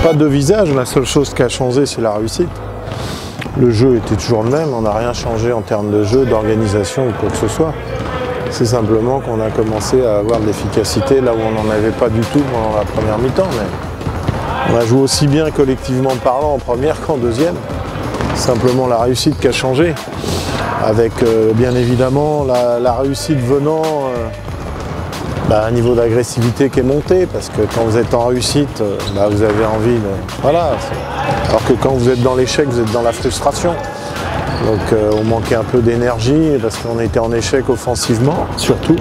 Pas de visage, la seule chose qui a changé, c'est la réussite. Le jeu était toujours le même, on n'a rien changé en termes de jeu, d'organisation ou quoi que ce soit. C'est simplement qu'on a commencé à avoir de l'efficacité là où on n'en avait pas du tout pendant la première mi-temps. Mais on a joué aussi bien collectivement parlant en première qu'en deuxième. Simplement la réussite qui a changé. Avec bien évidemment la réussite venant un niveau d'agressivité qui est monté, parce que quand vous êtes en réussite, vous avez envie de... Voilà. Alors que quand vous êtes dans l'échec, vous êtes dans la frustration. Donc on manquait un peu d'énergie parce qu'on était en échec offensivement, surtout.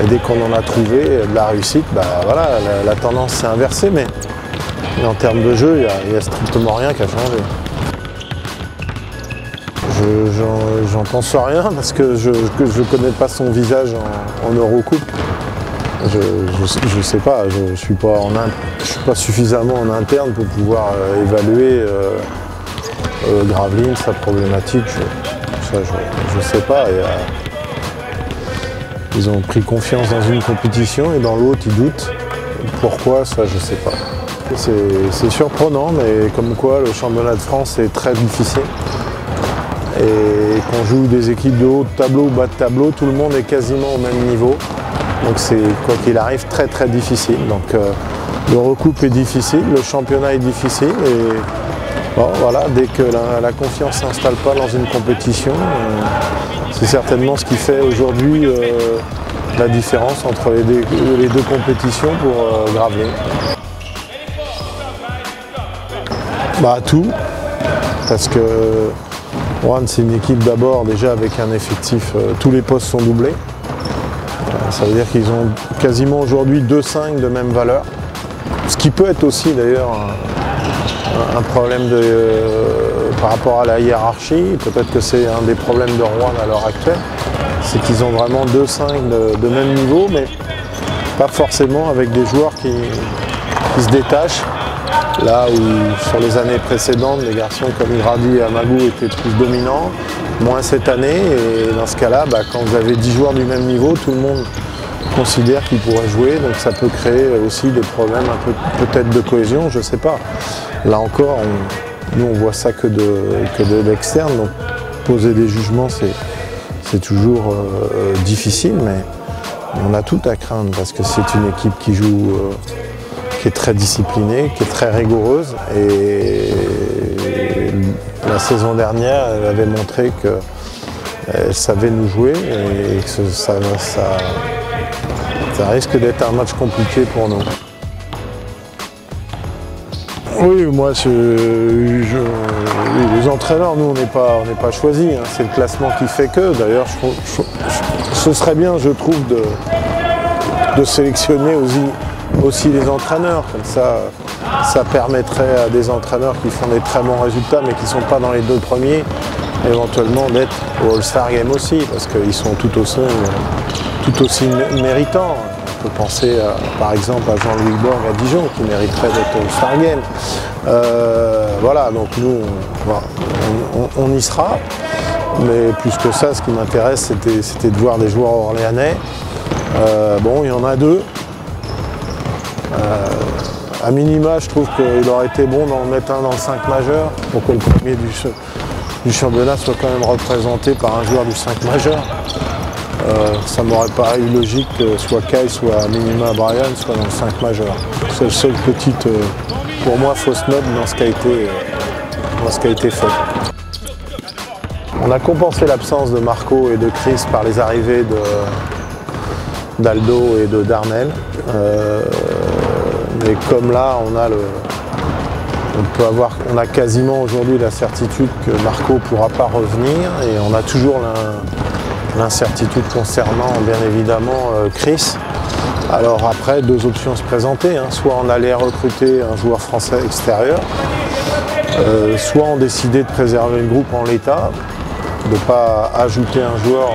Et dès qu'on en a trouvé de la réussite, voilà, la tendance s'est inversée, mais en termes de jeu, il n'y a strictement rien qui a changé. J'en pense rien parce que je ne connais pas son visage en Eurocoupe. Je sais pas, je ne suis pas suffisamment en interne pour pouvoir évaluer Gravelines, sa problématique. Je sais pas. Ils ont pris confiance dans une compétition et dans l'autre ils doutent. Pourquoi, ça je sais pas. C'est surprenant, mais comme quoi le championnat de France est très difficile. Et qu'on joue des équipes de haut de tableau ou bas de tableau, tout le monde est quasiment au même niveau. Donc c'est, quoi qu'il arrive, très très difficile. Donc l'Eurocoupe est difficile, le championnat est difficile. Et bon, voilà, dès que la confiance ne s'installe pas dans une compétition, c'est certainement ce qui fait aujourd'hui la différence entre les deux compétitions pour Gravelines. Tout, parce que Roanne, c'est une équipe d'abord déjà avec un effectif, tous les postes sont doublés. Ça veut dire qu'ils ont quasiment aujourd'hui 2-5 de même valeur. Ce qui peut être aussi d'ailleurs un problème par rapport à la hiérarchie. Peut-être que c'est un des problèmes de Roanne à l'heure actuelle. C'est qu'ils ont vraiment 2-5 de même niveau, mais pas forcément avec des joueurs qui se détachent. Là où sur les années précédentes, les garçons comme Grady et Amagou étaient plus dominants, moins cette année. Et dans ce cas-là, quand vous avez 10 joueurs du même niveau, tout le monde considère qu'ils pourraient jouer. Donc ça peut créer aussi des problèmes un peu peut-être de cohésion, je ne sais pas. Là encore, nous on voit ça que de l'externe. Donc poser des jugements, c'est toujours difficile, mais on a tout à craindre parce que c'est une équipe qui joue... qui est très disciplinée, qui est très rigoureuse, et la saison dernière, elle avait montré qu'elle savait nous jouer et que ça risque d'être un match compliqué pour nous. Oui, moi, oui, les entraîneurs, nous, on n'est pas choisis, hein. C'est le classement qui fait que. D'ailleurs, ce serait bien, je trouve, de sélectionner aussi les entraîneurs, comme ça permettrait à des entraîneurs qui font des très bons résultats mais qui ne sont pas dans les 2 premiers, éventuellement d'être au All-Star Game aussi, parce qu'ils sont tout aussi méritants. On peut penser par exemple à Jean-Louis Borg à Dijon qui mériterait d'être au All-Star Game. Voilà, donc nous on y sera, mais plus que ça, ce qui m'intéresse c'était de voir des joueurs orléanais. Bon, il y en a 2. À minima, je trouve qu'il aurait été bon d'en mettre un dans le 5 majeur pour que le premier du championnat soit quand même représenté par un joueur du 5 majeur. Ça m'aurait pas eu logique que soit Kyle, soit à minima Brian soit dans le 5 majeur. C'est la seule petite, pour moi, fausse note dans ce qui a été fait. On a compensé l'absence de Marco et de Chris par les arrivées d'Aldo et de Darnell. Mais comme là, on a quasiment aujourd'hui la certitude que Marco ne pourra pas revenir, et on a toujours l'incertitude concernant bien évidemment Chris. Alors après, 2 options se présentaient, hein. Soit on allait recruter un joueur français extérieur, soit on décidait de préserver le groupe en l'état, de ne pas ajouter un joueur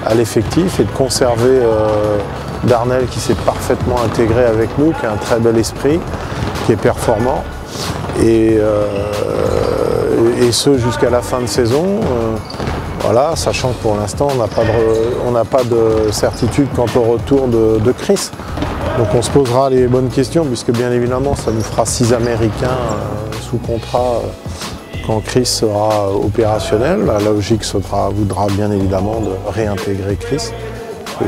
à l'effectif et de conserver Darnell qui s'est parfaitement intégré avec nous, qui a un très bel esprit, qui est performant, et ce jusqu'à la fin de saison. Voilà, sachant que pour l'instant on n'a pas de certitude quant au retour de Chris. Donc on se posera les bonnes questions, puisque bien évidemment ça nous fera 6 Américains sous contrat quand Chris sera opérationnel. La logique voudra bien évidemment de réintégrer Chris.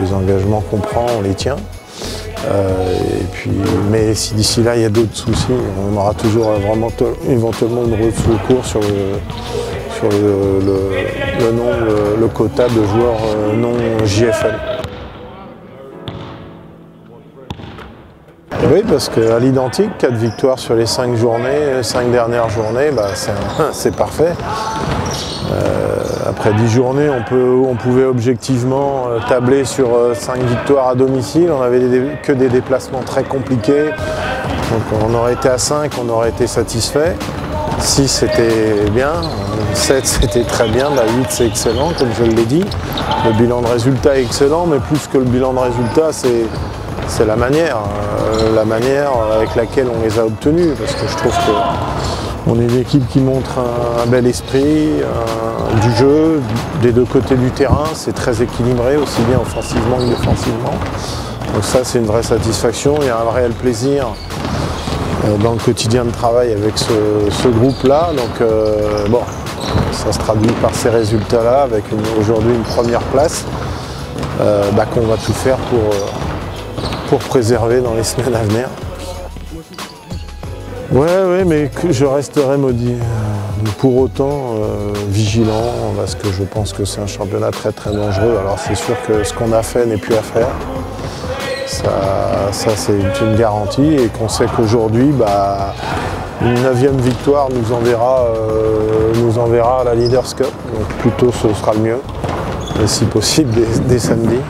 Les engagements qu'on prend, on les tient. Mais si d'ici là il y a d'autres soucis, on aura toujours vraiment éventuellement une roue de secours sur le quota de joueurs non JFL. Oui, parce qu'à l'identique, 4 victoires sur les 5 dernières journées, c'est parfait. Après 10 journées, on pouvait objectivement tabler sur 5 victoires à domicile. On n'avait que des déplacements très compliqués. Donc on aurait été à 5, on aurait été satisfait. 6 c'était bien, 7 c'était très bien, 8 c'est excellent comme je l'ai dit. Le bilan de résultat est excellent, mais plus que le bilan de résultat, c'est la manière avec laquelle on les a obtenus. Parce que je trouve qu'on est une équipe qui montre un bel esprit, du jeu, des deux côtés du terrain, c'est très équilibré, aussi bien offensivement que défensivement. Donc ça c'est une vraie satisfaction, il y a un réel plaisir dans le quotidien de travail avec ce groupe-là. Donc bon, ça se traduit par ces résultats-là, avec aujourd'hui une première place qu'on va tout faire pour préserver dans les semaines à venir. Ouais, mais je resterai maudit. Pour autant vigilant, parce que je pense que c'est un championnat très très dangereux. Alors c'est sûr que ce qu'on a fait n'est plus à faire. Ça c'est une garantie, et qu'on sait qu'aujourd'hui, une 9e victoire nous enverra à la Leaders Cup. Donc plutôt ce sera le mieux, et si possible dès samedi.